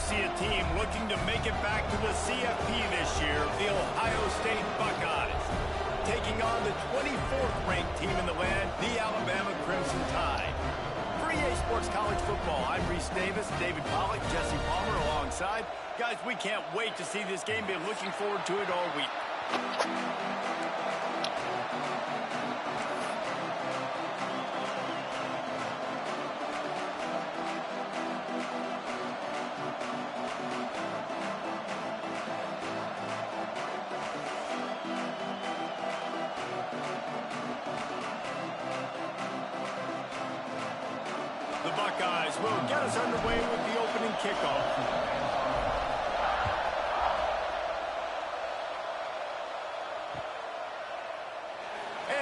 see a team looking to make it back to the CFB this year, the Ohio State Buckeyes, taking on the 24th-ranked team in the land, the Alabama Crimson Tide. For EA Sports College Football, I'm Reese Davis, David Pollack, Jesse Palmer alongside. Guys, we can't wait to see this game. Been looking forward to it all week. The Buckeyes will get us underway with the opening kickoff.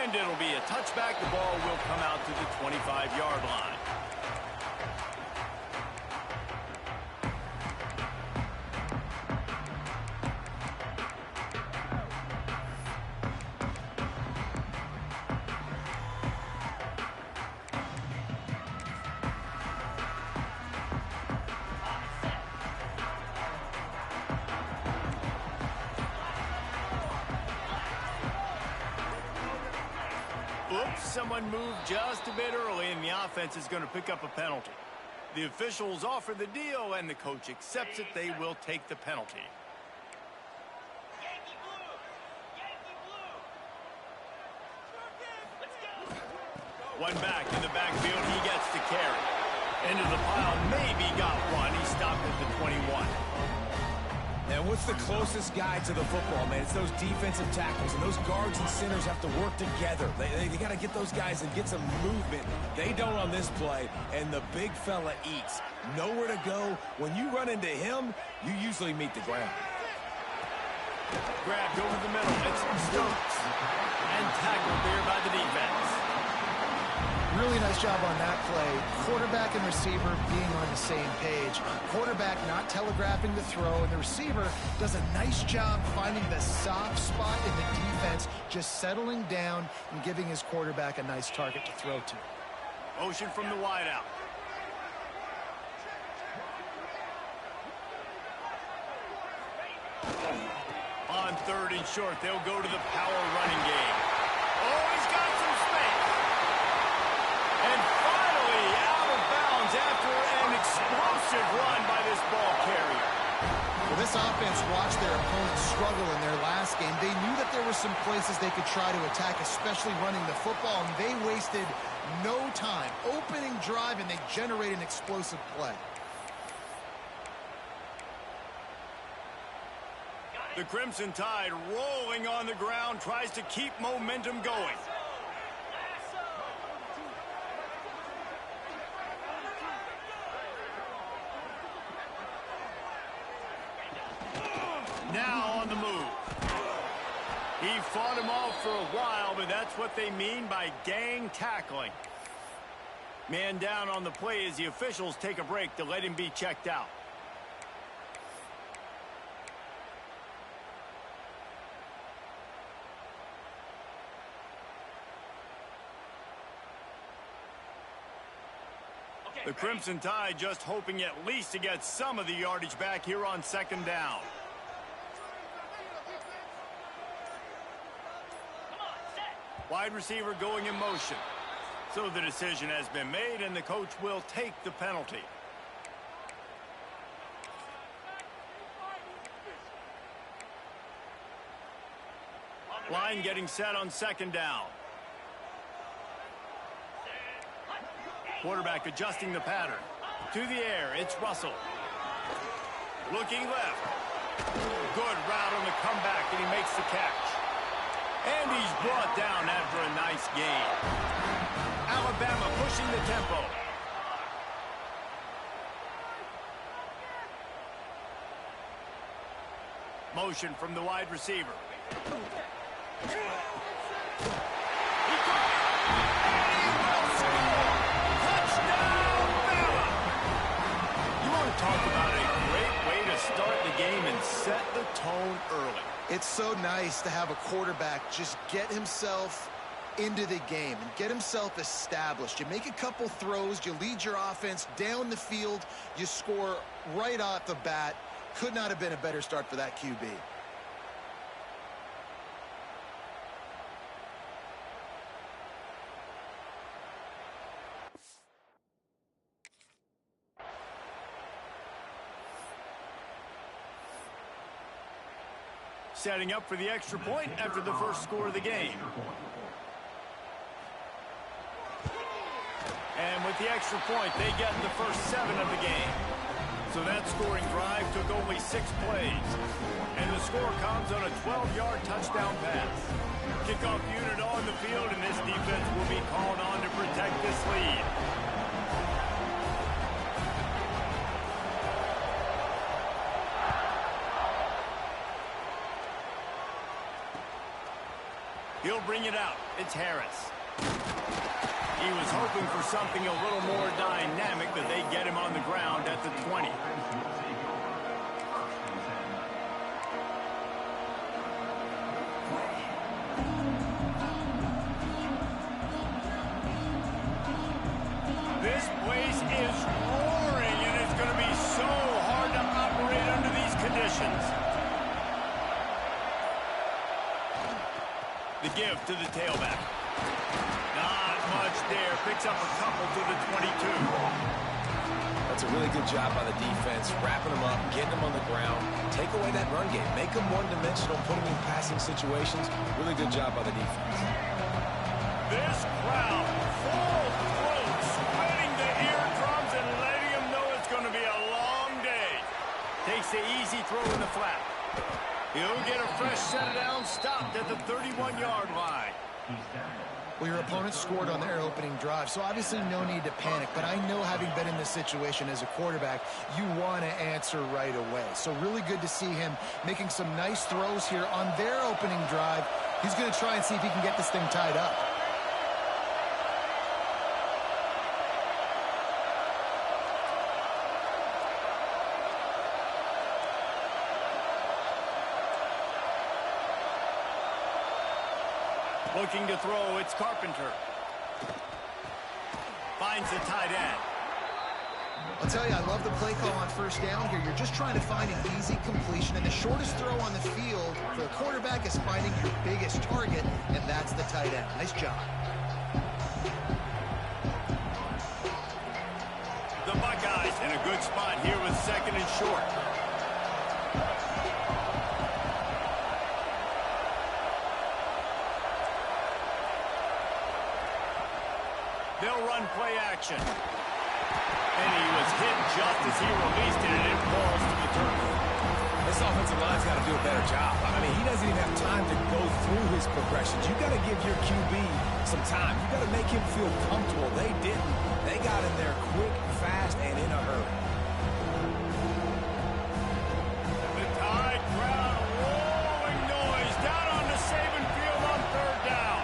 And it'll be a touchback. The ball will come out to the 25-yard line. Oops, someone moved just a bit early, and the offense is going to pick up a penalty. The officials offer the deal, and the coach accepts it. They will take the penalty. One back in the backfield. He gets to carry. Into the pile. Maybe got one. He stopped at the 21. And what's the closest guy to the football, man? It's those defensive tackles, and those guards and centers have to work together. They got to get those guys and get some movement. They don't on this play, and the big fella eats. Nowhere to go. When you run into him, you usually meet the ground. Grabbed over the middle. It's Stokes. And tackled there by the defense. Really nice job on that play. Quarterback and receiver being on the same page. Quarterback not telegraphing the throw, and the receiver does a nice job finding the soft spot in the defense, just settling down and giving his quarterback a nice target to throw to. Motion from the wideout. On third and short, they'll go to the power running game. Oh, he's got some space. And finally, out of bounds after an explosive run by this ball carrier. Well, this offense watched their opponents struggle in their last game. They knew that there were some places they could try to attack, especially running the football, and they wasted no time. Opening drive, and they generated an explosive play. The Crimson Tide rolling on the ground, tries to keep momentum going. Now on the move. He fought him off for a while, but that's what they mean by gang tackling. Man down on the play as the officials take a break to let him be checked out. The Crimson Tide just hoping at least to get some of the yardage back here on second down. Wide receiver going in motion. So the decision has been made, and the coach will take the penalty. Line getting set on second down. Quarterback adjusting the pattern. To the air, it's Russell. Looking left. Good route on the comeback, and he makes the catch. And he's brought down after a nice gain. Alabama pushing the tempo. Motion from the wide receiver. Talk about a great way to start the game and set the tone early. It's so nice to have a quarterback just get himself into the game and get himself established. You make a couple throws, you lead your offense down the field, you score right off the bat. Could not have been a better start for that QB. Setting up for the extra point after the first score of the game. And with the extra point, they get the first 7 of the game. So that scoring drive took only 6 plays. And the score comes on a 12-yard touchdown pass. Kickoff unit on the field, and this defense will be called on to protect this lead. He'll bring it out. It's Harris. He was hoping for something a little more dynamic, but they get him on the ground at the 20. This place is roaring, and it's going to be so hard to operate under these conditions. The give to the tailback. Not much there. Picks up a couple to the 22. That's a really good job by the defense, wrapping them up, getting them on the ground. Take away that run game. Make them one-dimensional, put them in passing situations. Really good job by the defense. This crowd, full throat, sweating the eardrums and letting them know it's going to be a long day. Takes the easy throw in the flat. He'll get a fresh set down, stopped at the 31-yard line. Well, your opponent scored on their opening drive, so obviously no need to panic. But I know, having been in this situation as a quarterback, you want to answer right away. So really good to see him making some nice throws here on their opening drive. He's going to try and see if he can get this thing tied up. Looking to throw, it's Carpenter. Finds the tight end. I'll tell you, I love the play call on first down here. You're just trying to find an easy completion, and the shortest throw on the field for the quarterback is finding your biggest target, and that's the tight end. Nice job. The Buckeyes in a good spot here with 2nd and short. They'll run play action. And he was hit just as he released it, and it falls to the turf. This offensive line's got to do a better job. I mean, he doesn't even have time to go through his progressions. You got to give your QB some time. You got to make him feel comfortable. They didn't. They got in there quick, fast, and in a hurry. The Tide crowd rolling noise down on the Saban field on 3rd down.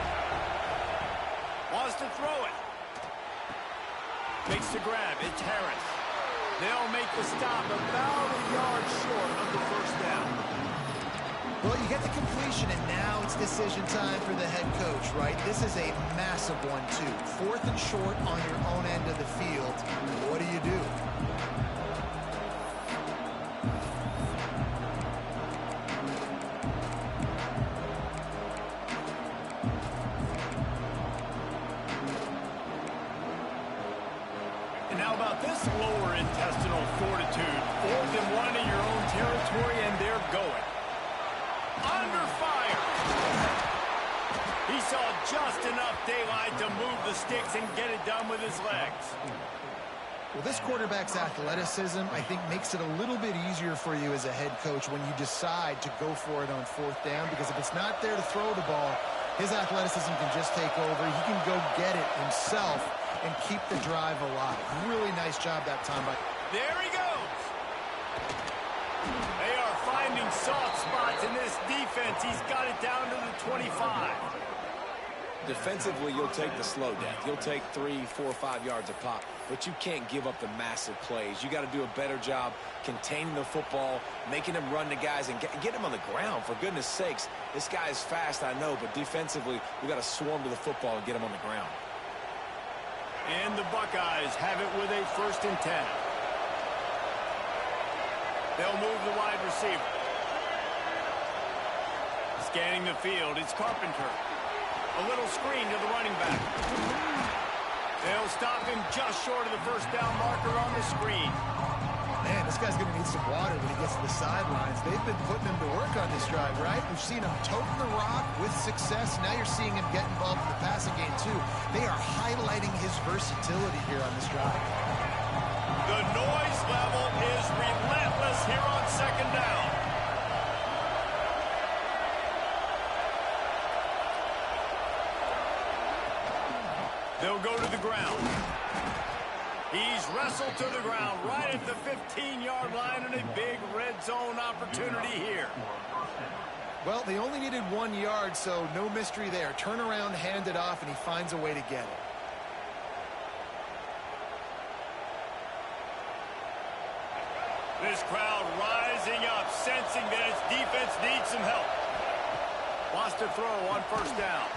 Wants to throw it. Makes the grab. It's Harris. They'll make the stop about a yard short of the first down. Well, you get the completion, and now it's decision time for the head coach, right? This is a massive one, too. 4th and short on your own end of the field. What do you do? And how about this lower intestinal fortitude? 4th and 1 in your own territory, and they're going. Under fire. He saw just enough daylight to move the sticks and get it done with his legs. Well, this quarterback's athleticism, I think, makes it a little bit easier for you as a head coach when you decide to go for it on 4th down, because if it's not there to throw the ball, his athleticism can just take over. He can go get it himself and keep the drive alive. Really nice job that time. There he goes. They are finding soft spots in this defense. He's got it down to the 25. Defensively, you'll take the slow death. You'll take 3, 4, 5 yards a pop, but you can't give up the massive plays. You got to do a better job containing the football, making them run to guys, and get them on the ground. For goodness sakes, this guy is fast, I know, but defensively, we got to swarm to the football and get him on the ground. And the Buckeyes have it with a 1st and 10. They'll move the wide receiver. Scanning the field, it's Carpenter. A little screen to the running back. They'll stop him just short of the 1st down marker on the screen. Man, this guy's going to need some water when he gets to the sidelines. They've been putting him to work on this drive, right? We've seen him toting the rock with success. Now you're seeing him get involved in the passing game, too. They are highlighting his versatility here on this drive. The noise level is relentless here on 2nd down. They'll go to the ground. He's wrestled to the ground right at the 15-yard line, and a big red zone opportunity here. Well, they only needed 1 yard, so no mystery there. Turn around, hand it off, and he finds a way to get it. This crowd rising up, sensing that its defense needs some help. Wants to throw on 1st down.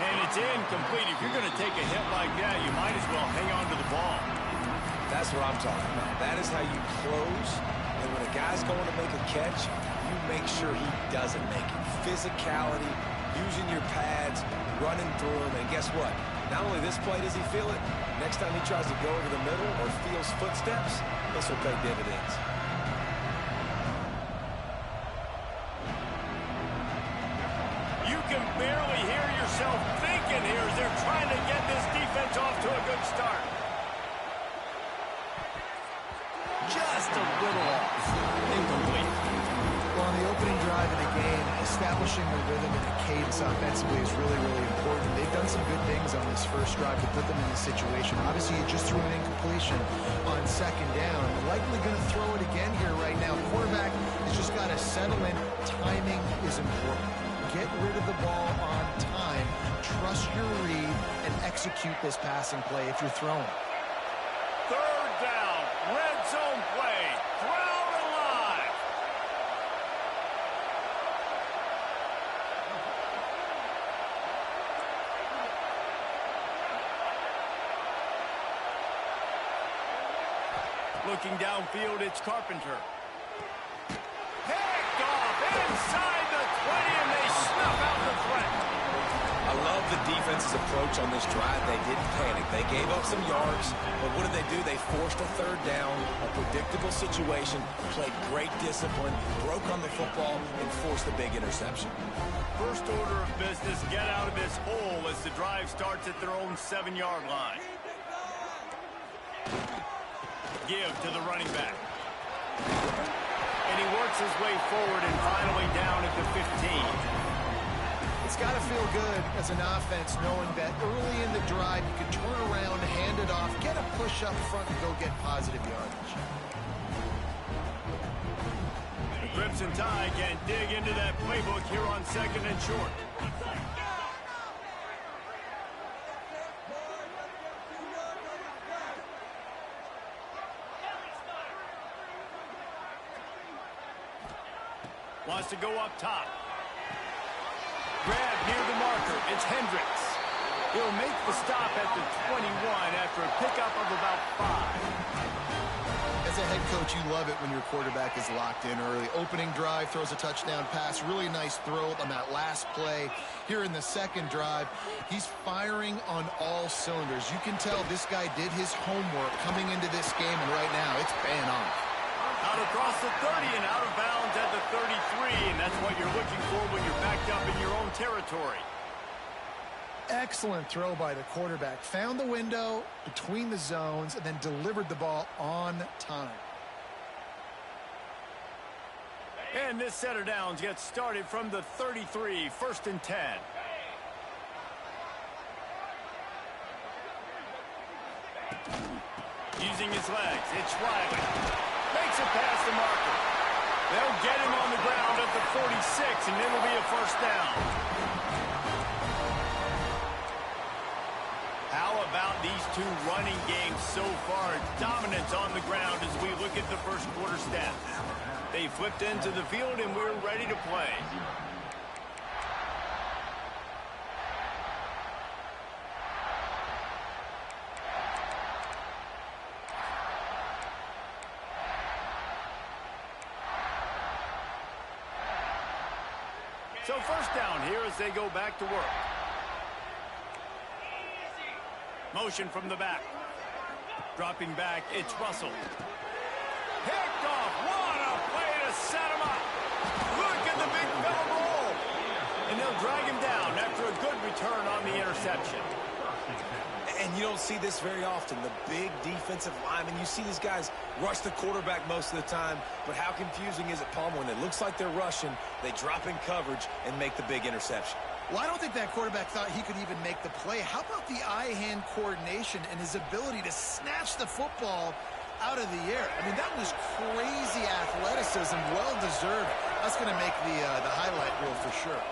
And it's incomplete. If you're going to take a hit like that, you might as well hang on to the ball. That's what I'm talking about. That is how you close. And when a guy's going to make a catch, you make sure he doesn't make it. Physicality, using your pads, running through him. And guess what? Not only this play does he feel it, next time he tries to go over the middle or feels footsteps, this will pay dividends. You can barely hear yourself thinking here as they're trying to get this defense off to a good start. Just a little off. Incomplete. Well, on the opening drive of the game, establishing the rhythm and the cadence offensively is really, really important. They've done some good things on this 1st drive to put them in this situation. Obviously, you just threw an incompletion on 2nd down. Likely going to throw it again here right now. The quarterback has just got to settle in. Timing is important. Get rid of the ball on time. Trust your read and execute this passing play if you're throwing. 3rd down. Red zone play. Crowd alive. Looking downfield, it's Carpenter. Picked off inside the 20, and they snuff out the threat. I love the defense's approach on this drive. They didn't panic. They gave up some yards, but what did they do? They forced a 3rd down, a predictable situation, played great discipline, broke on the football, and forced a big interception. First order of business, get out of this hole as the drive starts at their own 7-yard line. Give to the running back. And he works his way forward and finally down at the 15. It's got to feel good as an offense knowing that early in the drive you can turn around, hand it off, get a push up front, and go get positive yardage. The Crimson Tide can dig into that playbook here on 2nd and short. Wants to go up top. Grab near the marker. It's Hendricks. He'll make the stop at the 21 after a pickup of about 5. As a head coach, you love it when your quarterback is locked in early. Opening drive, throws a touchdown pass. Really nice throw on that last play. Here in the 2nd drive, he's firing on all cylinders. You can tell this guy did his homework coming into this game, and right now it's paying off. Out across the 30 and out of bounds at the 33, and that's what you're looking for when you're backed up in your own territory. Excellent throw by the quarterback. Found the window between the zones and then delivered the ball on time. And this set of downs gets started from the 33, 1st and 10. Using his legs, it's Riley. Makes it past the marker. They'll get him on the ground at the 46, and it'll be a 1st down. about these two running games so far? Dominance on the ground as we look at the first quarter stats. They flipped into the field, and we're ready to play. So first down here as they go back to work. Motion from the back. Dropping back, it's Russell. Picked off. What a play to set him up. Look at the big fella roll. And they'll drag him down after a good return on the interception. And you don't see this very often. The big defensive linemen, you see these guys rush the quarterback most of the time, but how confusing is it, Palmer, when it looks like they're rushing, they drop in coverage and make the big interception? Well, I don't think that quarterback thought he could even make the play. How about the eye-hand coordination and his ability to snatch the football out of the air? I mean, that was crazy athleticism, well-deserved. That's going to make the highlight reel for sure.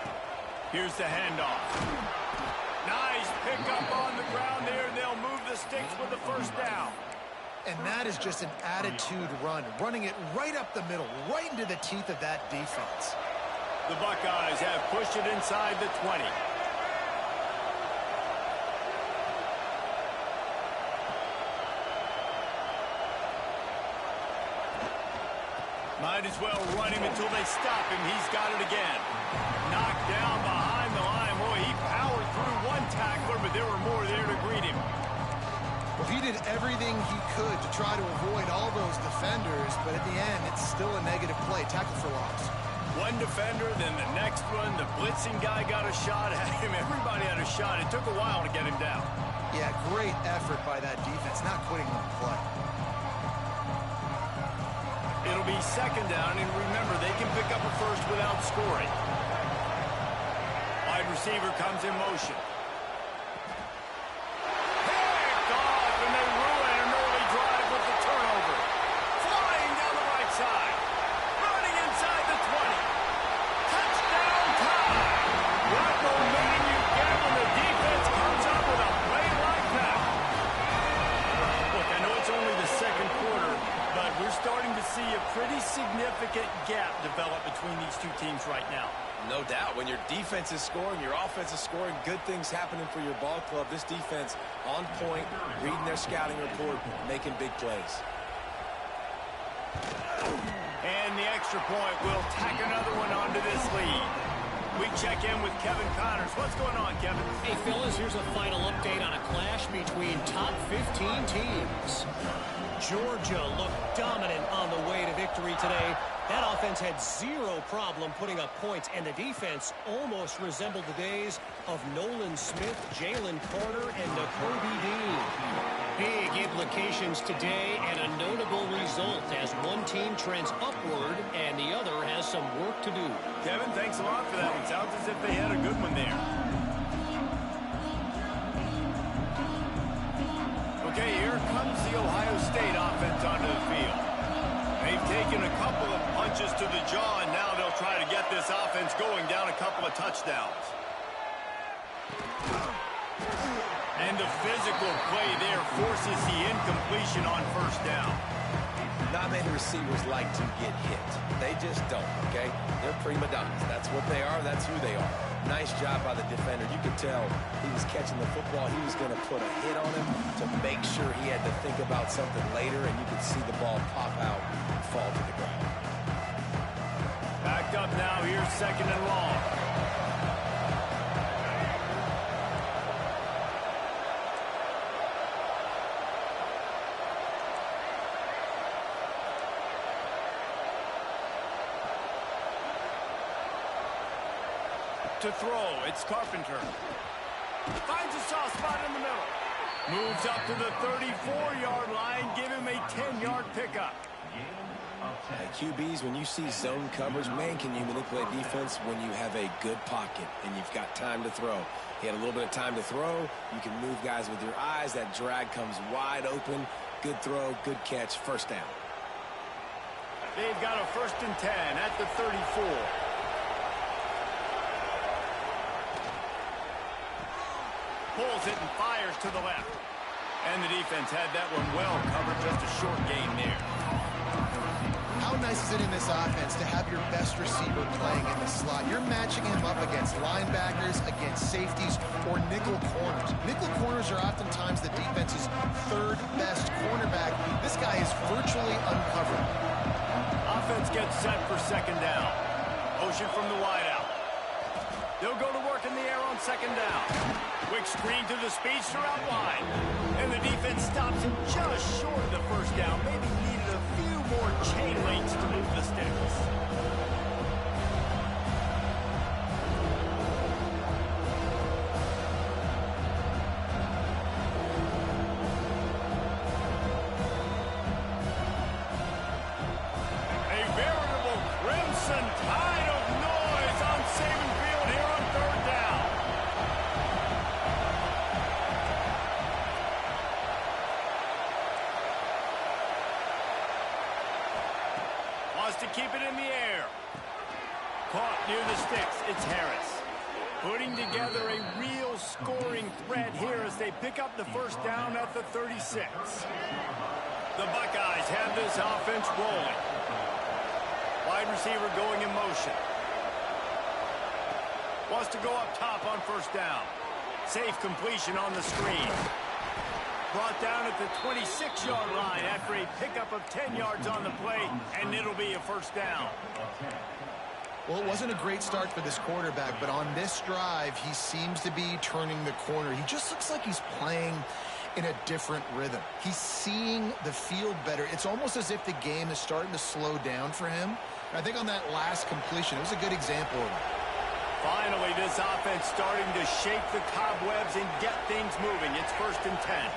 Here's the handoff. Nice pickup on the ground there, and they'll move the sticks with the first down. And that is just an attitude run, running it right up the middle, right into the teeth of that defense. The Buckeyes have pushed it inside the 20. Might as well run him until they stop him. He's got it again. Knocked down behind the line. Boy, he powered through one tackler, but there were more there to greet him. Well, he did everything he could to try to avoid all those defenders, but at the end, it's still a negative play. Tackle for loss. One defender, then the next one. The blitzing guy got a shot at him. Everybody had a shot. It took a while to get him down. Yeah, great effort by that defense, not quitting on the play. It'll be second down, and remember, they can pick up a first without scoring. Wide receiver comes in motion. Picked off, and they ruin an early drive with the turnover. Flying down the right side. Running inside the 20. Touchdown time. What momentum you get when the defense comes up with a play like that. Look, I know it's only the second quarter, but we're starting to see a pretty significant gap develop between these two teams right now. No doubt. When your defense is scoring, your offense is scoring, good things happening for your ball club. This defense on point, reading their scouting report, making big plays. And the extra point will tack another one onto this lead. We check in with Kevin Connors. What's going on, Kevin? Hey, fellas, here's a final update on a clash between top 15 teams. Georgia looked dominant on the way to victory today. That offense had zero problem putting up points, and the defense almost resembled the days of Nolan Smith, Jalen Carter, and Nakobe Dean. Big implications today, and a notable result as one team trends upward and the other has some work to do. Kevin, thanks a lot for that one. Sounds as if they had a good one there. Okay, here comes the Ohio State offense onto the field. They've taken a couple of punches to the jaw, and now they'll try to get this offense going down a couple of touchdowns. And the physical play there forces the incompletion on first down. Not many receivers like to get hit. They just don't, okay? They're prima donnas. That's what they are. That's who they are. Nice job by the defender. You could tell he was catching the football. He was going to put a hit on him to make sure he had to think about something later, and you could see the ball pop out and fall to the ground. Backed up now. Here's second and long. To throw, it's Carpenter. Finds a soft spot in the middle. Moves up to the 34-yard line. Give him a 10-yard pickup. Hey, QBs, when you see zone coverage, man, can you manipulate defense when you have a good pocket and you've got time to throw. He had a little bit of time to throw. You can move guys with your eyes. That drag comes wide open. Good throw, good catch, first down. They've got a 1st and 10 at the 34. Pulls it and fires to the left. And the defense had that one well covered. Just a short gain there. How nice is it in this offense to have your best receiver playing in the slot? You're matching him up against linebackers, against safeties, or nickel corners. Nickel corners are oftentimes the defense's third best cornerback. This guy is virtually uncovered. Offense gets set for second down. Motion from the wideout. They'll go to work in the air on second down. Quick screen to the speedster out wide. And the defense stops him just short of the first down. Maybe needed a few more chain links to move the sticks. A veritable crimson tide of noise on Saban Field here on third down. Wants to keep it in the air. Caught near the sticks. It's Harris. Putting together a real scoring threat here as they pick up the first down at the 36. The Buckeyes have this offense rolling. Wide receiver going in motion. Wants to go up top on first down. Safe completion on the screen. Brought down at the 26-yard line after a pickup of 10 yards on the play, and it'll be a first down. Well, it wasn't a great start for this quarterback, but on this drive, he seems to be turning the corner. He just looks like he's playing in a different rhythm. He's seeing the field better. It's almost as if the game is starting to slow down for him. I think on that last completion, it was a good example of it. Finally, this offense starting to shake the cobwebs and get things moving. It's 1st and 10.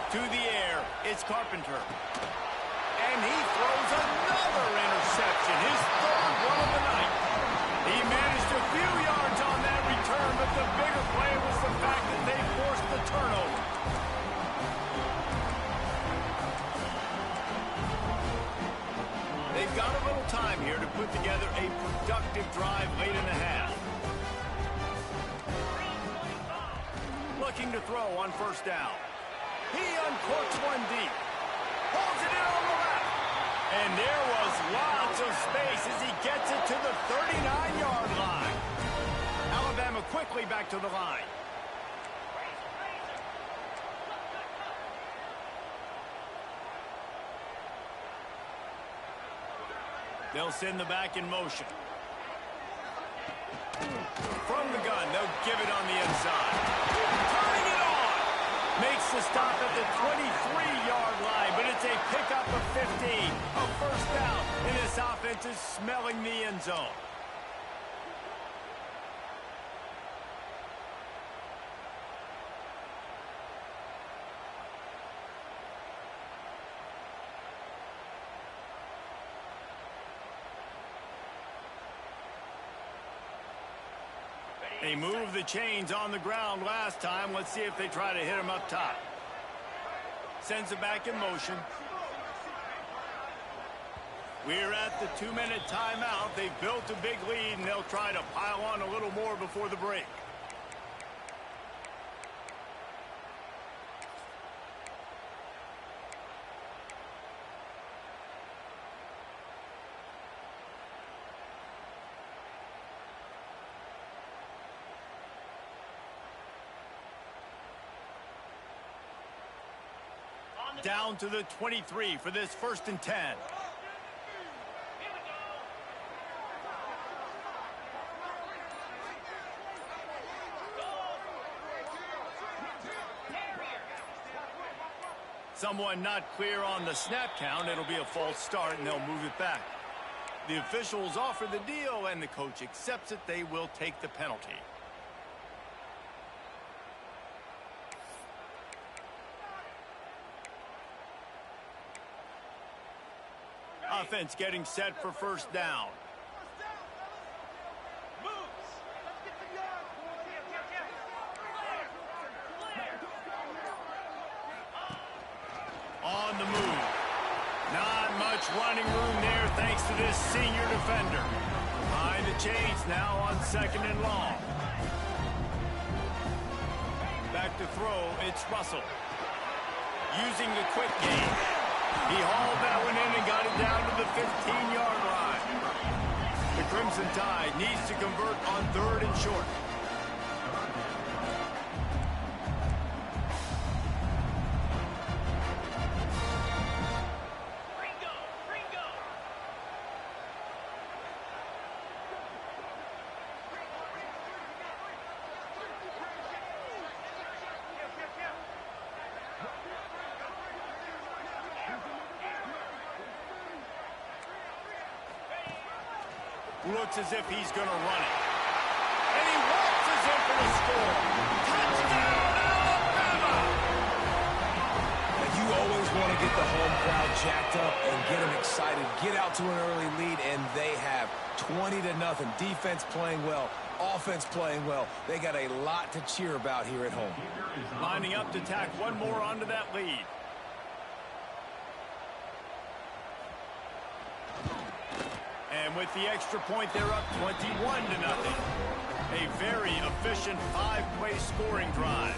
To the air, it's Carpenter. And he throws another interception, his third one of the night. He managed a few yards on that return, but the bigger play was the fact that they forced the turnover. They've got a little time here to put together a productive drive late in the half. Looking to throw on first down. He uncorks one deep. Pulls it in on the left. And there was lots of space as he gets it to the 39-yard line. Alabama quickly back to the line. They'll send the back in motion. From the gun, they'll give it on the inside. Turning it on. Makes the stop at the 23-yard line, but it's a pickup of 15. A first down, and this offense is smelling the end zone. They moved the chains on the ground last time. Let's see if they try to hit him up top. Sends it back in motion. We're at the 2-minute timeout. They've built a big lead, and they'll try to pile on a little more before the break. Down to the 23 for this 1st and 10. Someone not clear on the snap count. It'll be a false start, and they'll move it back. The officials offer the deal, and the coach accepts it. They will take the penalty. Offense getting set for first down. On the move. Not much running room there thanks to this senior defender. Behind the chains now on 2nd and long. back to throw, it's Russell. Using the quick game. He hauled that one in and got it down to the 15-yard line. The Crimson Tide needs to convert on 3rd and short. Looks as if he's going to run it. And he waltzes in for the score. Touchdown, Alabama! And you always want to get the home crowd jacked up and get them excited. Get out to an early lead, and they have 20-0. Defense playing well. Offense playing well. They got a lot to cheer about here at home. Lining up to tack one more onto that lead. And with the extra point, they're up 21-0. A very efficient 5-play scoring drive.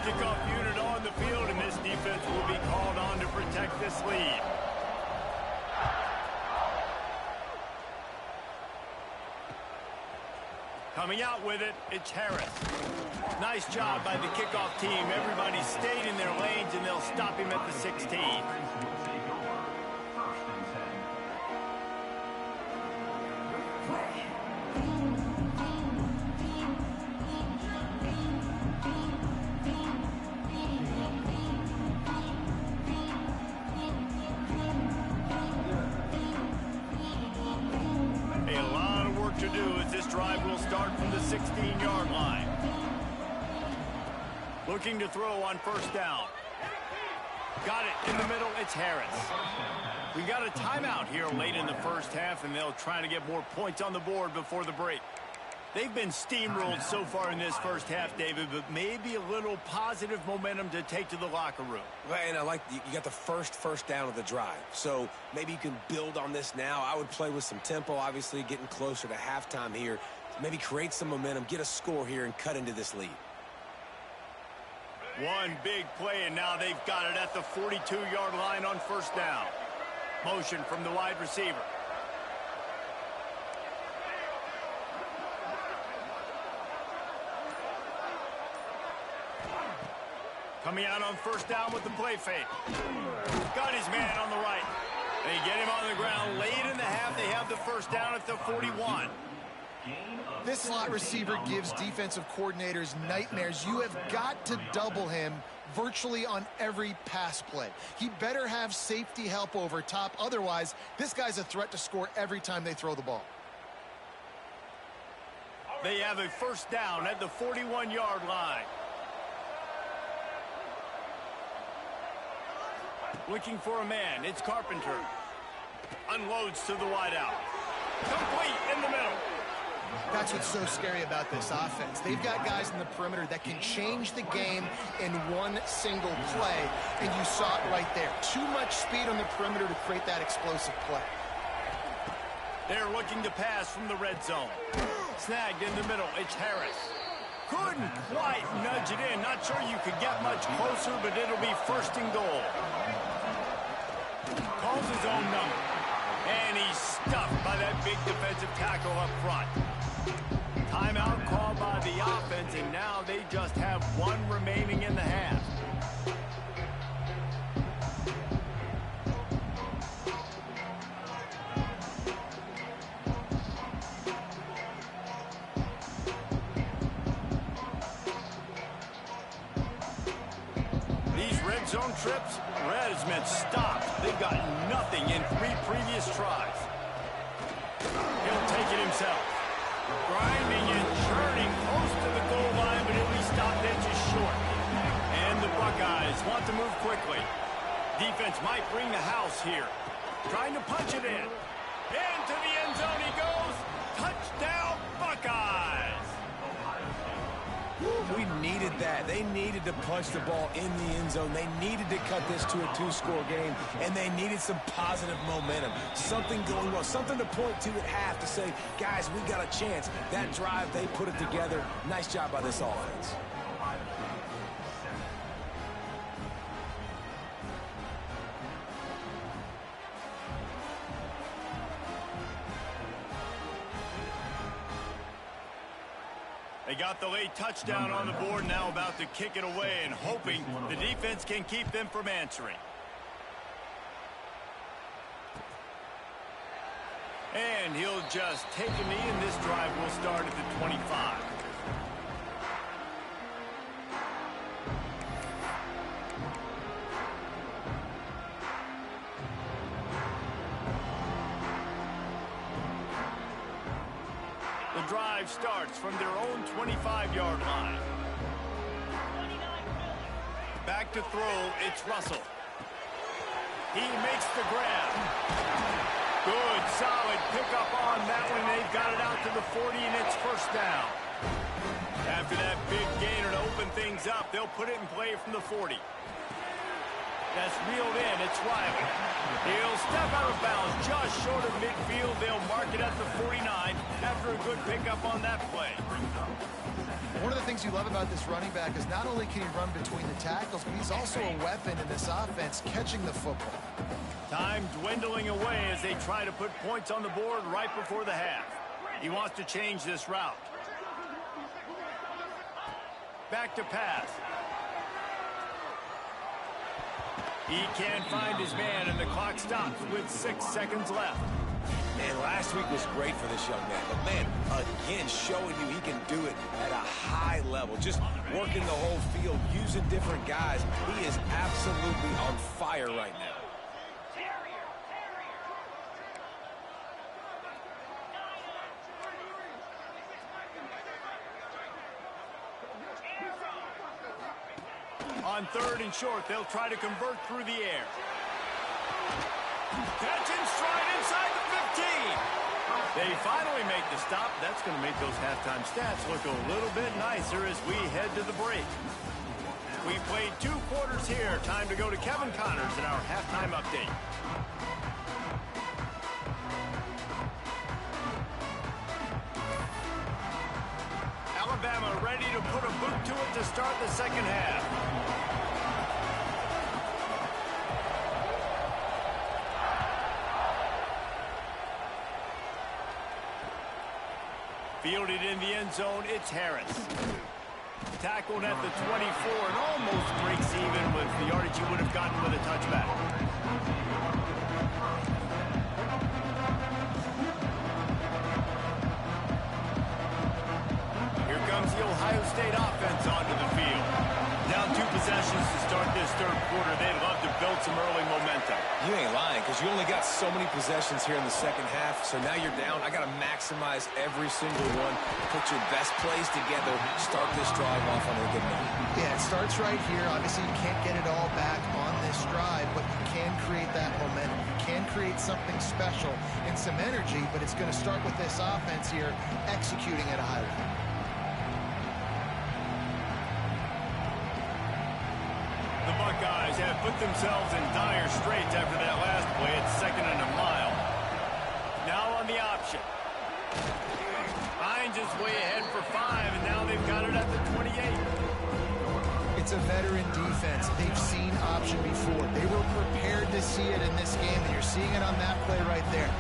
Kickoff unit on the field, and this defense will be called on to protect this lead. Coming out with it, it's Harris. Nice job by the kickoff team. Everybody stayed in their lanes, and they'll stop him at the 16. Looking to throw on 1st down. Got it in the middle, it's Harris. We got a timeout here late in the 1st half, and they'll try to get more points on the board before the break. They've been steamrolled so far in this 1st half, David, but maybe a little positive momentum to take to the locker room. Well, and I like you got the first down of the drive, so maybe you can build on this now. I would play with some tempo, obviously getting closer to halftime here. Maybe create some momentum, get a score here, and cut into this lead. One big play, and now they've got it at the 42-yard line on 1st down. Motion from the wide receiver. Coming out on 1st down with the play fake. Got his man on the right. They get him on the ground late in the half. They have the 1st down at the 41. This slot receiver gives defensive coordinators nightmares. You have got to double him virtually on every pass play. He better have safety help over top. Otherwise, this guy's a threat to score every time they throw the ball. They have a 1st down at the 41-yard line. Looking for a man. It's Carpenter. Unloads to the wideout. Complete in the middle. That's what's so scary about this offense. They've got guys in the perimeter that can change the game in one single play, and you saw it right there. Too much speed on the perimeter to create that explosive play. They're looking to pass from the red zone. Snagged in the middle. It's Harris. Couldn't quite nudge it in. Not sure you could get much closer, but it'll be 1st and goal. Calls his own number. And he's stuffed by that big defensive tackle up front. Timeout called by the offense, and now they just have one remaining in the half. These red zone trips, red has meant stopped. They've got nothing in 3 previous tries. He'll take it himself. Grinding and churning close to the goal line, but he'll be stopped inches short. And the Buckeyes want to move quickly. Defense might bring the house here. Trying to punch it in. Into the end zone he goes. Touchdown, Buckeyes! We needed that. They needed to punch the ball in the end zone. They needed to cut this to a 2-score game, and they needed some positive momentum. Something going well, something to point to at half to say, guys, we got a chance. That drive, they put it together. Nice job by this offense. They got the late touchdown on the board, now about to kick it away and hoping the defense can keep them from answering. And he'll just take a knee, and this drive will start at the 25. The drive starts from their own 25-yard line. Back to throw, it's Russell. He makes the grab. Good, solid pickup on that one. They've got it out to the 40, and it's first down. After that big gainer to open things up, they'll put it in play from the 40. That's reeled in. It's Riley. He'll step out of bounds just short of midfield. They'll mark it at the 49 after a good pickup on that play. One of the things you love about this running back is not only can he run between the tackles, but he's also a weapon in this offense, catching the football. Time dwindling away as they try to put points on the board right before the half. He wants to change this route. Back to pass. He can't find his man, and the clock stops with 6 seconds left. Man, last week was great for this young man. But, man, again, showing you he can do it at a high level. Just working the whole field, using different guys. He is absolutely on fire right now. On 3rd and short, they'll try to convert through the air. Catch and stride inside the 15. They finally make the stop. That's going to make those halftime stats look a little bit nicer as we head to the break. We played 2 quarters here. Time to go to Kevin Connors in our halftime update. Alabama ready to put a boot to it to start the second half. Fielded in the end zone, it's Harris. Tackled at the 24 and almost breaks even with the yardage he would have gotten with a touchback. Here comes the Ohio State offense onto the field. Down 2 possessions to start this 3rd quarter. They'd love to build some early momentum. You ain't lying, because you only got so many possessions here in the second half, so now you're down. I got to maximize every single one, put your best plays together, start this drive off on a good note. Yeah, it starts right here. Obviously, you can't get it all back on this drive, but you can create that momentum. You can create something special and some energy, but it's going to start with this offense here executing at a high level. The Buckeyes have put themselves in dire straits after that last play. It's 2nd and a mile. Now on the option. Hines is way ahead for 5, and now they've got it at the 28. It's a veteran defense. They've seen option before. They were prepared to see it in this game, and you're seeing it on that play right there.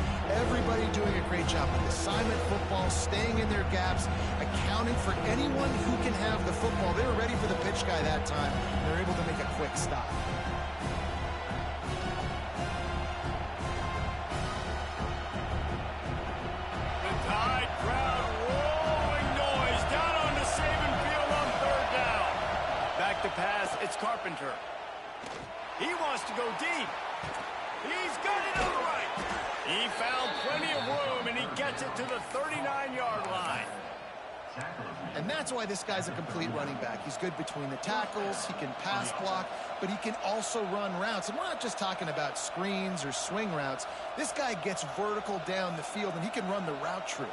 Everybody doing a great job with assignment football, staying in their gaps, accounting for anyone who can have the football. They were ready for the pitch guy that time. They were able to make a quick stop. The Tide crowd rolling noise down onto Saban Field on 3rd down. Back to pass, it's Carpenter. He wants to go deep. He's got it on the right. He found plenty of room, and he gets it to the 39-yard line. And that's why this guy's a complete running back. He's good between the tackles, he can pass block, but he can also run routes. And we're not just talking about screens or swing routes. This guy gets vertical down the field, and he can run the route true.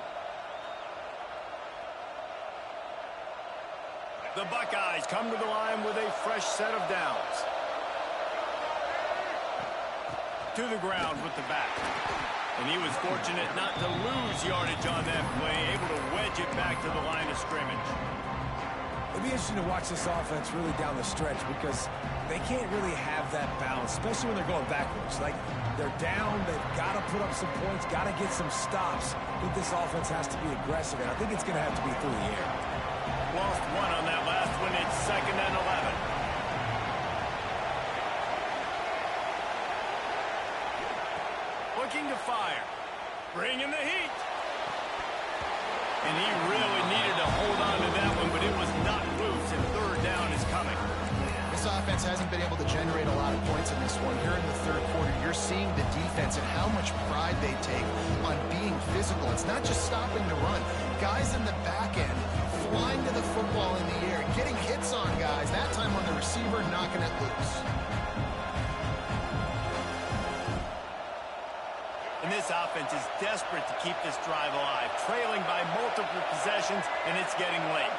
The Buckeyes come to the line with a fresh set of downs. To the ground with the back. And he was fortunate not to lose yardage on that play, able to wedge it back to the line of scrimmage. It'll be interesting to watch this offense really down the stretch because they can't really have that balance, especially when they're going backwards. Like, they're down, they've got to put up some points, got to get some stops. I think this offense has to be aggressive, and I think it's going to have to be through the air. lost one on that last one. It's 2nd and 11. Looking to fire. Bringing the heat. And he really needed to hold on to that one, but it was not loose, and 3rd down is coming. This offense hasn't been able to generate a lot of points in this one. Here in the 3rd quarter, you're seeing the defense and how much pride they take on being physical. It's not just stopping to run. Guys in the back end flying to the football in the air, getting hits on guys, that time on the receiver, knocking it loose. And this offense is desperate to keep this drive alive, trailing by multiple possessions, and it's getting late.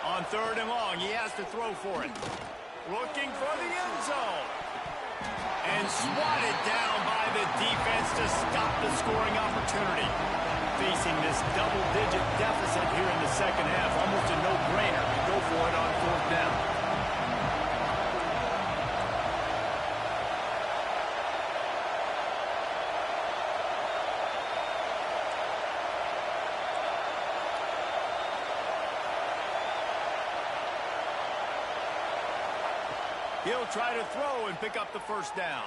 On 3rd and long, he has to throw for it. Looking for the end zone. And swatted down by the defense to stop the scoring opportunity. Facing this double-digit deficit here in the 2nd half, almost a no-brainer to go for it on 4th down. He'll try to throw and pick up the 1st down.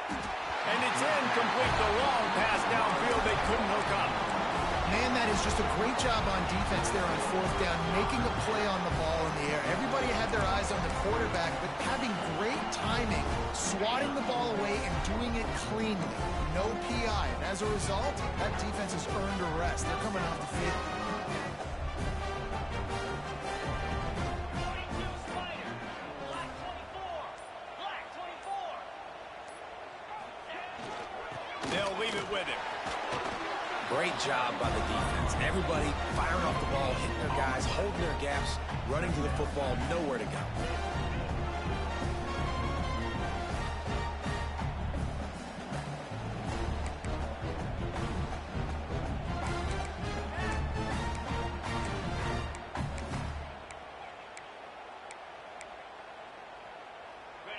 And it's incomplete. The long pass downfield. They couldn't hook up. Man, that is just a great job on defense there on 4th down, making a play on the ball in the air. Everybody had their eyes on the quarterback, but having great timing, swatting the ball away and doing it cleanly. No PI. And as a result, that defense has earned a rest. They're coming off the field. They'll leave it with him. Great job by the defense. Everybody firing off the ball, hitting their guys, holding their gaps, running to the football, nowhere to go.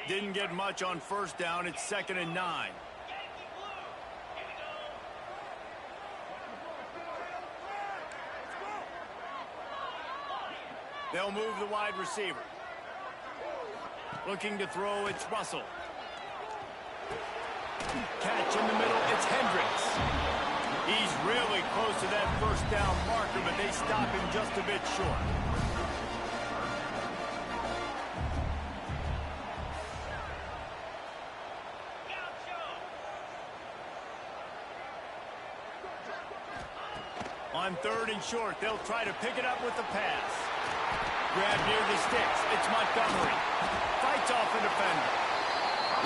Didn't get much on 1st down. It's 2nd and 9. They'll move the wide receiver. Looking to throw, it's Russell. Catch in the middle, it's Hendricks. He's really close to that 1st down marker, but they stop him just a bit short. On 3rd and short, they'll try to pick it up with the pass. Grab near the sticks. It's Montgomery. Fights off a defender.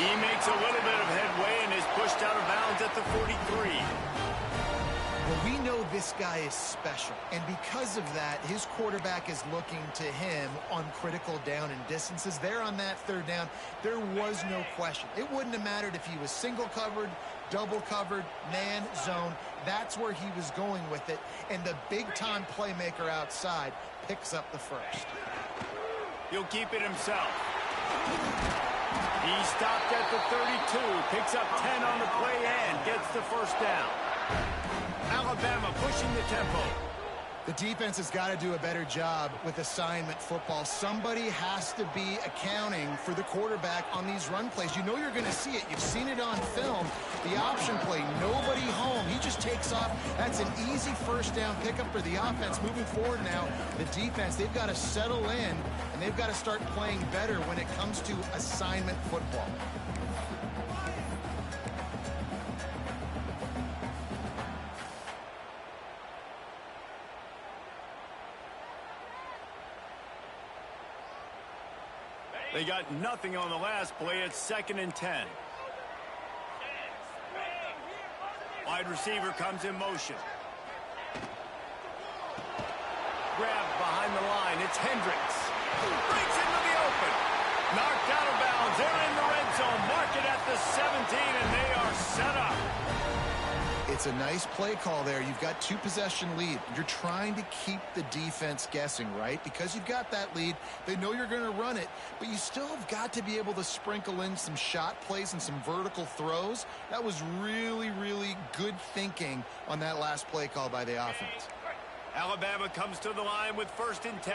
He makes a little bit of headway and is pushed out of bounds at the 43. Well, we know this guy is special, and because of that, his quarterback is looking to him on critical down and distances. There on that 3rd down, there was no question. It wouldn't have mattered if he was single covered, double covered, man, zone. That's where he was going with it, and the big-time playmaker outside picks up the 1st. He'll keep it himself. He stopped at the 32, picks up 10 on the play and gets the 1st down. Alabama pushing the tempo. The defense has got to do a better job with assignment football. Somebody has to be accounting for the quarterback on these run plays. You know you're going to see it. You've seen it on film. The option play, nobody home. He just takes off. That's an easy 1st down pickup for the offense. Moving forward now, the defense, they've got to settle in, and they've got to start playing better when it comes to assignment football. They got nothing on the last play. It's 2nd and 10. Wide receiver comes in motion. Grabbed behind the line. It's Hendricks. Breaks into the open. Knocked out of bounds. They're in the red zone. Mark it at the 17, and they are set up. It's a nice play call there. You've got 2-possession lead. You're trying to keep the defense guessing, right? Because you've got that lead, they know you're going to run it, but you still have got to be able to sprinkle in some shot plays and some vertical throws. That was really, really good thinking on that last play call by the offense. Alabama comes to the line with 1st and 10.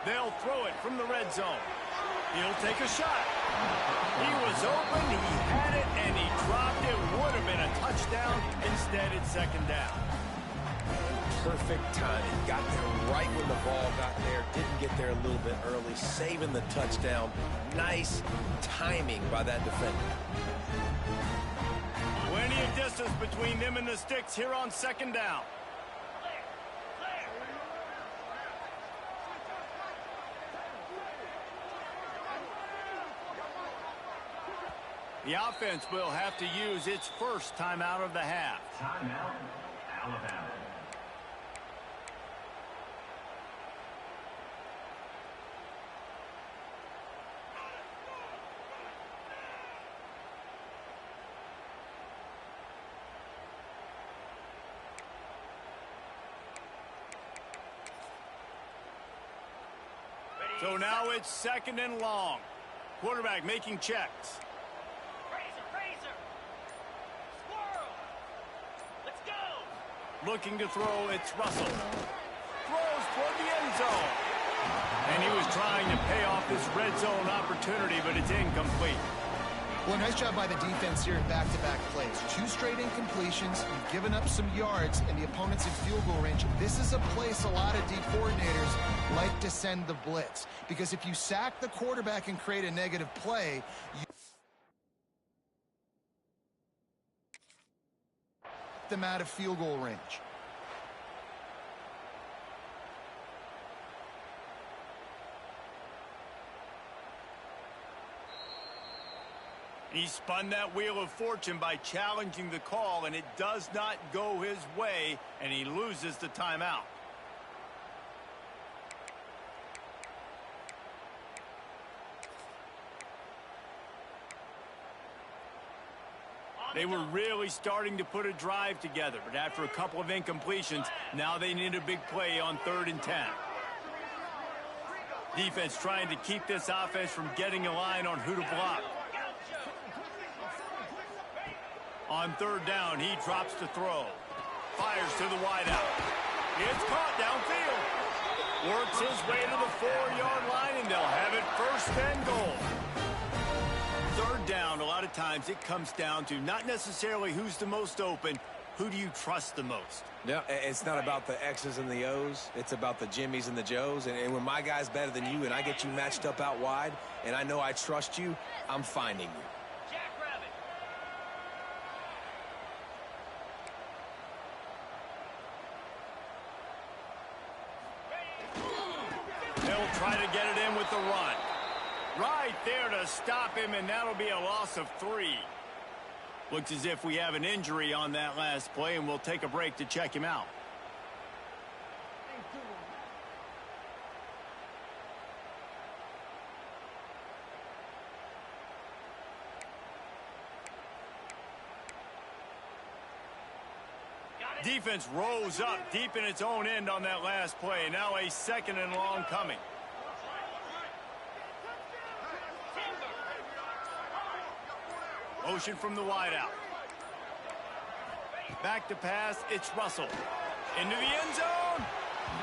They'll throw it from the red zone. He'll take a shot. He was open, he had it, and he dropped it. Would have been a touchdown. Instead, it's 2nd down. Perfect timing. Got there right when the ball got there. Didn't get there a little bit early. Saving the touchdown. Nice timing by that defender. Plenty of distance between them and the sticks here on 2nd down. The offense will have to use its first timeout of the half. Timeout, Alabama. So now it's 2nd and long. Quarterback making checks. Looking to throw, it's Russell. Throws toward the end zone. And he was trying to pay off this red zone opportunity, but it's incomplete. Well, nice job by the defense here in back-to-back plays. 2 straight incompletions. You've given up some yards, and the opponent's in field goal range. This is a place a lot of D coordinators like to send the blitz. Because if you sack the quarterback and create a negative play, you them out of field goal range. He spun that wheel of fortune by challenging the call, and it does not go his way, and he loses the timeout. They were really starting to put a drive together, but after a couple of incompletions, now they need a big play on 3rd and 10. Defense trying to keep this offense from getting a line on who to block. On 3rd down, he drops to throw. Fires to the wideout. It's caught downfield. Works his way to the 4-yard line, and they'll have it 1st and goal. 3rd down, a lot of times it comes down to not necessarily who's the most open, who do you trust the most? Yeah, it's not about the X's and the O's. It's about the Jimmies and the Joes. And when my guy's better than you and I get you matched up out wide and I know I trust you, I'm finding you. They'll try to get it in with the run. Right there to stop him, and that'll be a loss of 3. Looks as if we have an injury on that last play, and we'll take a break to check him out. Defense rose up deep in its own end on that last play. Now a 2nd and long coming. Motion from the wideout. Back to pass, it's Russell. Into the end zone.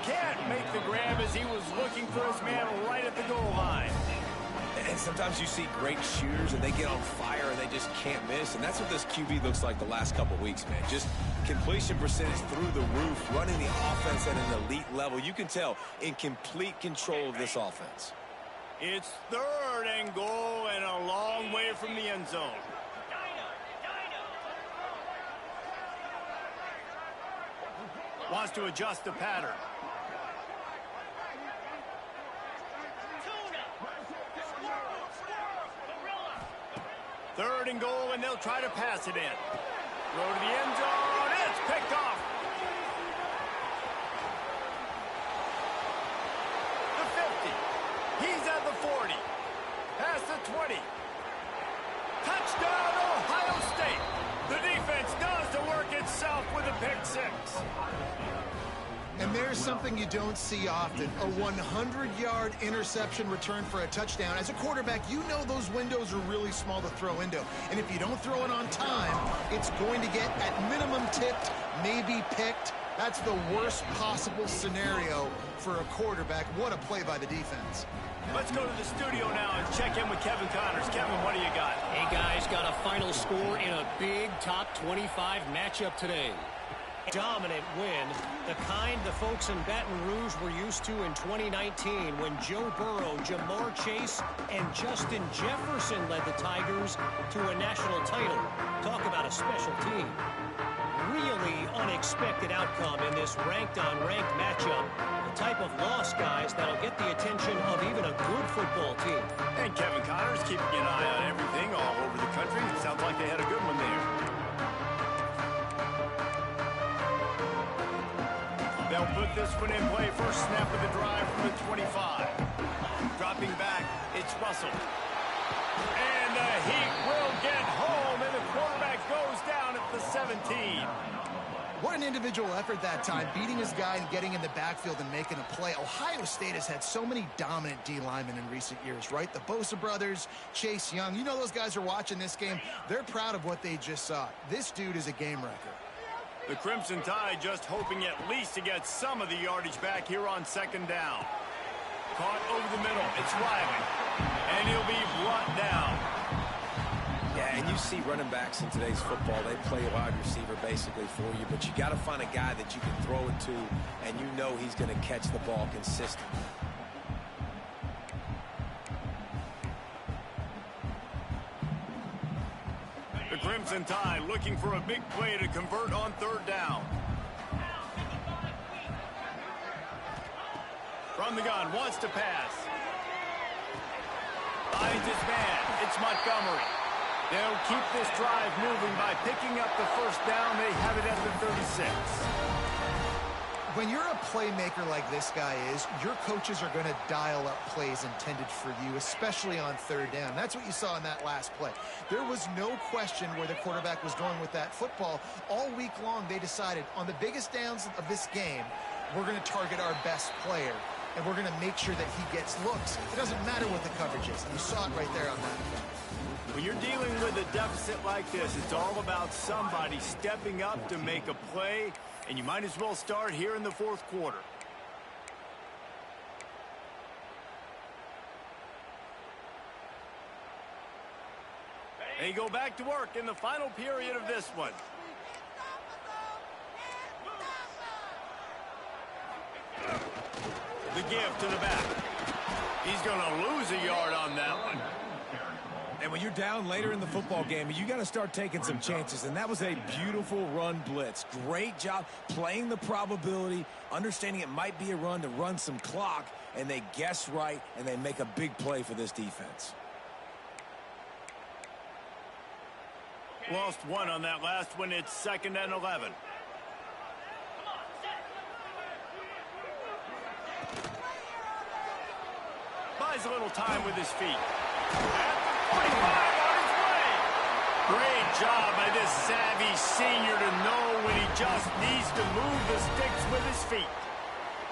Can't make the grab as he was looking for his man right at the goal line. And sometimes you see great shooters and they get on fire and they just can't miss. And that's what this QB looks like the last couple weeks, man. Just completion percentage through the roof, running the offense at an elite level. You can tell in complete control of this offense. It's 3rd and goal and a long way from the end zone. Wants to adjust the pattern. Third and goal, and they'll try to pass it in. Throw to the end zone. It's picked off. The 50. He's at the 40. Past the 20. Touchdown, Ohio State. The defense does the work itself with a pick 6. And there there's something you don't see often. A 100-yard interception return for a touchdown. As a quarterback, you know those windows are really small to throw into. And if you don't throw it on time, it's going to get, at minimum, tipped, maybe picked. That's the worst possible scenario for a quarterback. What a play by the defense. Let's go to the studio now and check in with Kevin Connors. Kevin, what do you got? Hey, guys, got a final score in a big top 25 matchup today. Dominant win, the kind the folks in Baton Rouge were used to in 2019 when Joe Burrow, Jamar Chase, and Justin Jefferson led the Tigers to a national title. Talk about a special team. Really unexpected outcome in this ranked-on-ranked matchup. The type of loss, guys, that'll get the attention of even a good football team. And Kevin Connors keeping an eye on everything all over the country. It sounds like they had a good one there. They'll put this one in play. First snap of the drive from the 25. Dropping back, it's Russell. And the Heat will get home, and the quarterback goes down at the 17. What an individual effort that time, beating his guy and getting in the backfield and making a play. Ohio State has had so many dominant D linemen in recent years, right? The Bosa brothers, Chase Young. You know those guys are watching this game. They're proud of what they just saw. This dude is a game wrecker. The Crimson Tide just hoping at least to get some of the yardage back here on second down. Caught over the middle. It's Riley. And he'll be brought down. Yeah, and you see running backs in today's football, they play a wide receiver basically for you, but you got to find a guy that you can throw it to, and you know he's going to catch the ball consistently. The Crimson Tide looking for a big play to convert on third down. From the gun, wants to pass. Finds his man. It's Montgomery. They'll keep this drive moving by picking up the first down. They have it at the 36. When you're a playmaker like this guy is, your coaches are going to dial up plays intended for you, especially on third down. That's what you saw in that last play. There was no question where the quarterback was going with that football. All week long, they decided on the biggest downs of this game, we're going to target our best player, and we're going to make sure that he gets looks. It doesn't matter what the coverage is, and you saw it right there on that play. When you're dealing with a deficit like this, it's all about somebody stepping up to make a play, and you might as well start here in the fourth quarter. They go back to work in the final period of this one. The give to the back. He's going to lose a yard on that one. And when you're down later in the football game, you got to start taking some chances. And that was a beautiful run blitz. Great job playing the probability, understanding it might be a run to run some clock, and they guess right, and they make a big play for this defense. Lost one on that last one. It's 2nd and 11. Buys a little time with his feet. At the 45 on his way. Great job by this savvy senior to know when he just needs to move the sticks with his feet.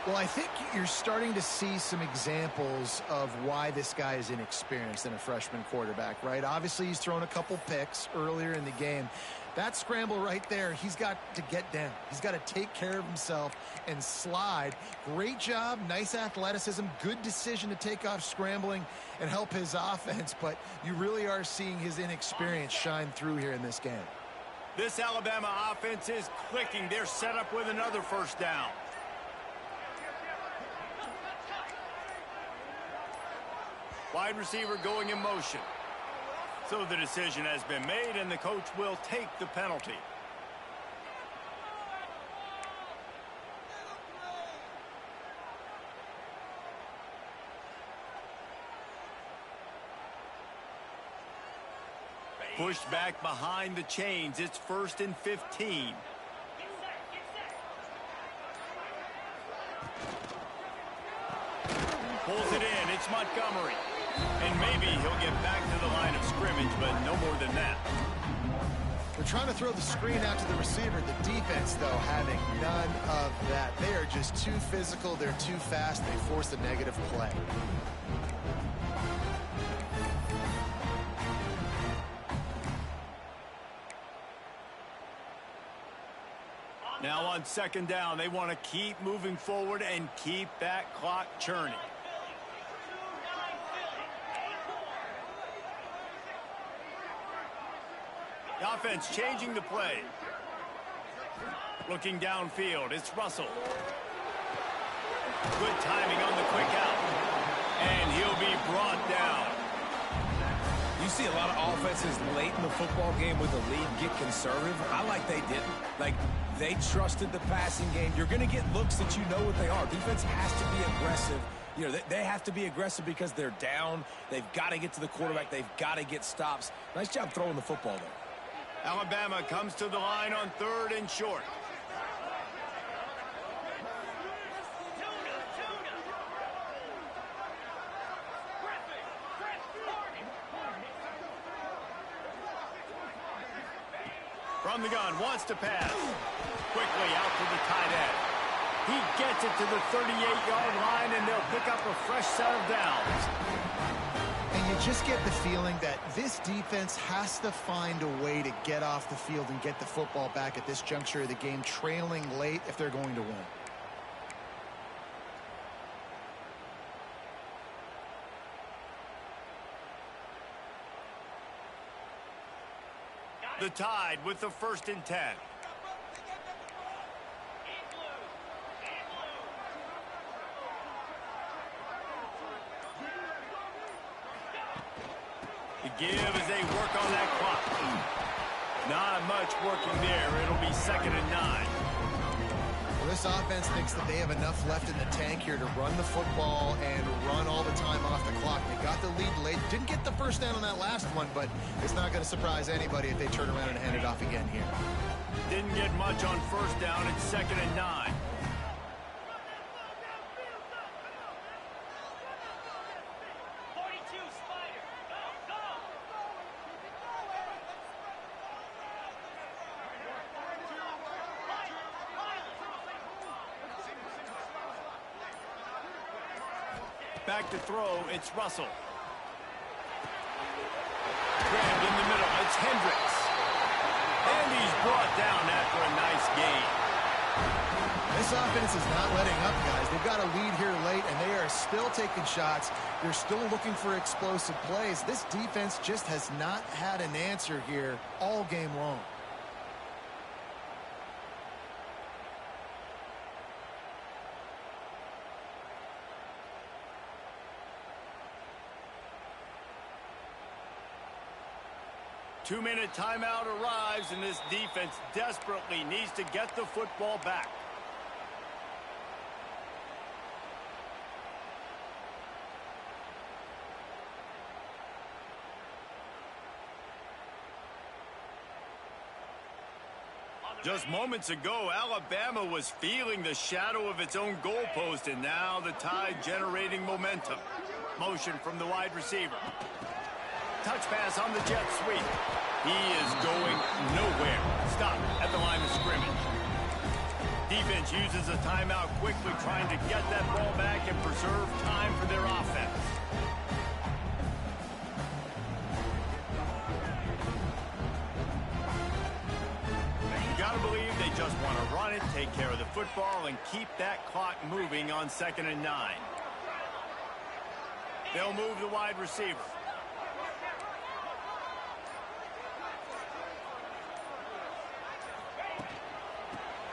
Well, I think you're starting to see some examples of why this guy is inexperienced in a freshman quarterback, right? Obviously, he's thrown a couple picks earlier in the game. That scramble right there, he's got to get down. He's got to take care of himself and slide. Great job, nice athleticism, good decision to take off scrambling and help his offense, but you really are seeing his inexperience shine through here in this game. This Alabama offense is clicking. They're set up with another first down. Wide receiver going in motion. So the decision has been made, and the coach will take the penalty. Pushed back behind the chains. It's 1st and 15. Pulls it in. It's Montgomery. And maybe he'll get back to the line of scrimmage, but no more than that. They're trying to throw the screen out to the receiver. The defense, though, having none of that. They are just too physical. They're too fast. They force a negative play. Now on second down, they want to keep moving forward and keep that clock churning. The offense changing the play. Looking downfield, it's Russell. Good timing on the quick out. And he'll be brought down. You see a lot of offenses late in the football game with the lead get conservative. I like they didn't. Like, they trusted the passing game. You're going to get looks that you know what they are. Defense has to be aggressive. You know, they have to be aggressive because they're down. They've got to get to the quarterback. They've got to get stops. Nice job throwing the football there. Alabama comes to the line on 3rd and short. From the gun, wants to pass. Quickly out to the tight end. He gets it to the 38-yard line, and they'll pick up a fresh set of downs. And you just get the feeling that this defense has to find a way to get off the field and get the football back at this juncture of the game, trailing late if they're going to win. The Tide with the 1st and 10. The give as they work on that clock. Not much working there. It'll be 2nd and 9. Well, this offense thinks that they have enough left in the tank here to run the football and run all the time off the clock. They got the lead late. Didn't get the first down on that last one, but it's not going to surprise anybody if they turn around and hand it off again here. Didn't get much on 1st down. It's 2nd and 9. Back to throw, it's Russell. Grabbed in the middle, it's Hendricks. And he's brought down after a nice gain. This offense is not letting up, guys. They've got a lead here late, and they are still taking shots. They're still looking for explosive plays. This defense just has not had an answer here all game long. Two-minute timeout arrives, and this defense desperately needs to get the football back. Just moments ago, Alabama was feeling the shadow of its own goalpost, and now the Tide generating momentum. Motion from the wide receiver. Touch pass on the jet sweep. He is going nowhere. Stop at the line of scrimmage. Defense uses a timeout quickly, trying to get that ball back and preserve time for their offense. You gotta believe they just want to run it, take care of the football, and keep that clock moving on 2nd and 9. They'll move the wide receiver.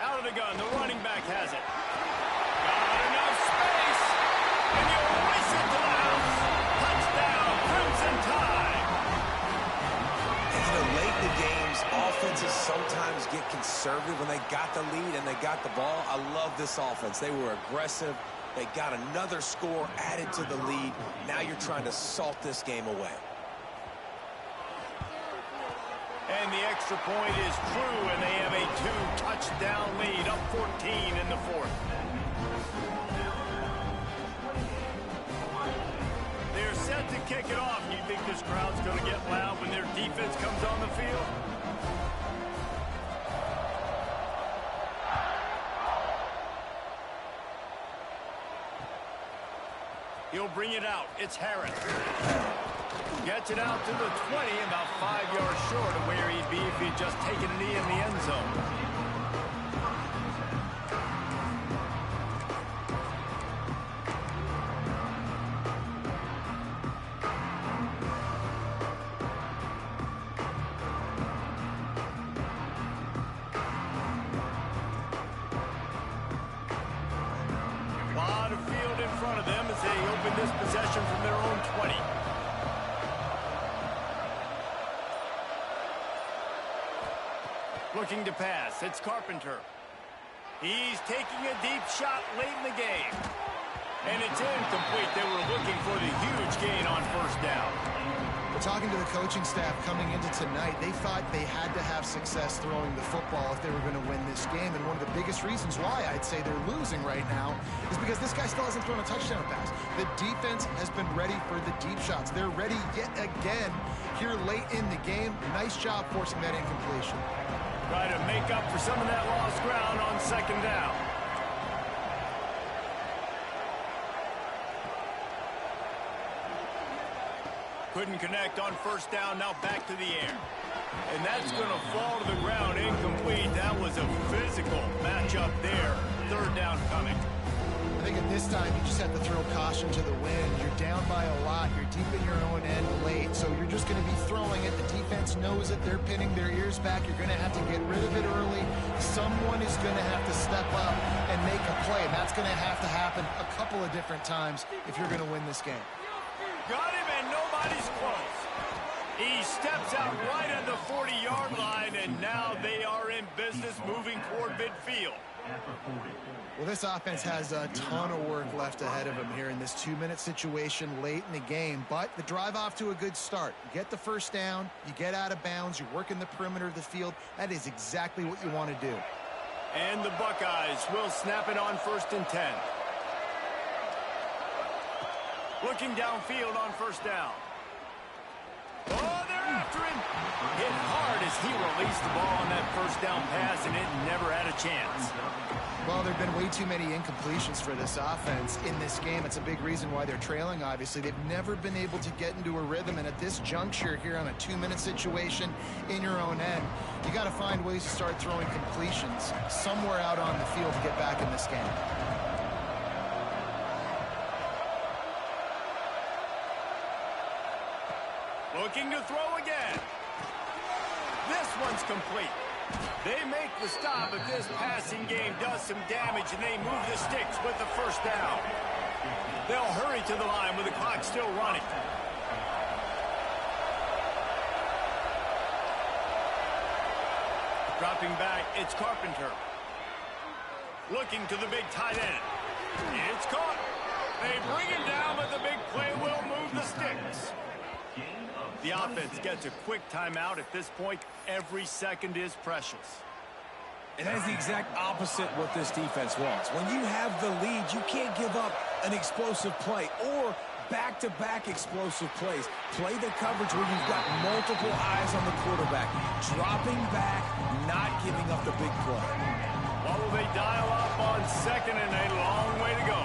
Out of the gun, the running back has it. Got enough space, and you'll race it to the house. Touchdown, Crimson Tide. And, you know, late in the games, offenses sometimes get conservative when they got the lead and they got the ball. I love this offense. They were aggressive. They got another score added to the lead. Now you're trying to salt this game away. And the extra point is true, and they have a 2-touchdown lead, up 14 in the 4th. They're set to kick it off. You think this crowd's going to get loud when their defense comes on the field? He'll bring it out. It's Harris. Gets it out to the 20, about 5 yards short of where he'd be if he'd just taken a knee in the end zone. This possession from their own 20. Looking to pass. It's Carpenter. He's taking a deep shot late in the game. And it's incomplete. They were looking for the huge gain on first down. Talking to the coaching staff coming into tonight, they thought they had to have success throwing the football if they were going to win this game. And one of the biggest reasons why I'd say they're losing right now is because this guy still hasn't thrown a touchdown pass. The defense has been ready for the deep shots. They're ready yet again here late in the game. Nice job forcing that incompletion. Try to make up for some of that lost ground on second down. Couldn't connect on first down, now back to the air. And that's going to fall to the ground, incomplete. That was a physical matchup there. Third down coming. I think at this time, you just have to throw caution to the wind. You're down by a lot. You're deep in your own end late, so you're just going to be throwing it. The defense knows it. They're pinning their ears back. You're going to have to get rid of it early. Someone is going to have to step up and make a play, and that's going to have to happen a couple of different times if you're going to win this game. Got him, and nobody's close. He steps out right at the 40-yard line, and now they are in business moving toward midfield. Well, this offense has a ton of work left ahead of them here in this 2-minute situation late in the game, but the drive off to a good start. You get the first down, you get out of bounds, you work in the perimeter of the field. That is exactly what you want to do. And the Buckeyes will snap it on 1st and 10. Looking downfield on first down. Oh, they're after him. Hit hard as he released the ball on that first down pass, and it never had a chance. Well, there have been way too many incompletions for this offense in this game. It's a big reason why they're trailing, obviously. They've never been able to get into a rhythm, and at this juncture here on a 2-minute situation in your own end, you got to find ways to start throwing completions somewhere out on the field to get back in this game. Looking to throw again. This one's complete. They make the stop, but this passing game does some damage, and they move the sticks with the first down. They'll hurry to the line with the clock still running. Dropping back, it's Carpenter. Looking to the big tight end. It's caught. They bring him down, but the big play will move the sticks. The offense gets a quick timeout. At this point, every second is precious. And that is the exact opposite what this defense wants. When you have the lead, you can't give up an explosive play or back-to-back explosive plays. Play the coverage where you've got multiple eyes on the quarterback. Dropping back, not giving up the big play. What will they dial up on second and a long way to go?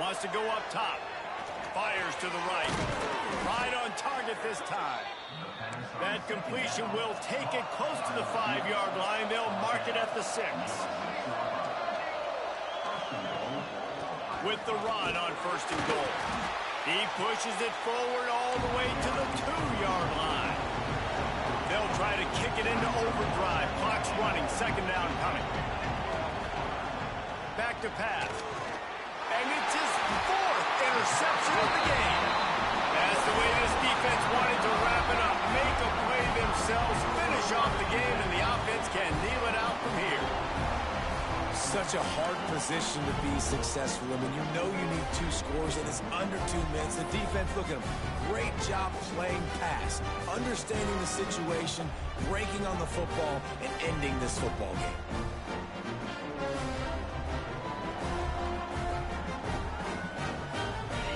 Wants to go up top. Fires to the right. Right on target this time. That completion will take it close to the 5-yard line. They'll mark it at the 6. With the run on 1st and goal. He pushes it forward all the way to the 2-yard line. They'll try to kick it into overdrive. Clock's running. 2nd down coming. Back to pass. And it's his 4th interception of the game. That's the way this defense wanted to wrap it up. Make a play themselves, finish off the game, and the offense can kneel it out from here. Such a hard position to be successful in when you know you need 2 scores and it's under 2 minutes. The defense, look at them. Great job playing pass, understanding the situation, breaking on the football, and ending this football game.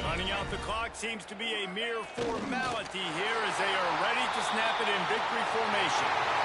Running out the clock seems to be a mere formality here as they are ready to snap it in victory formation.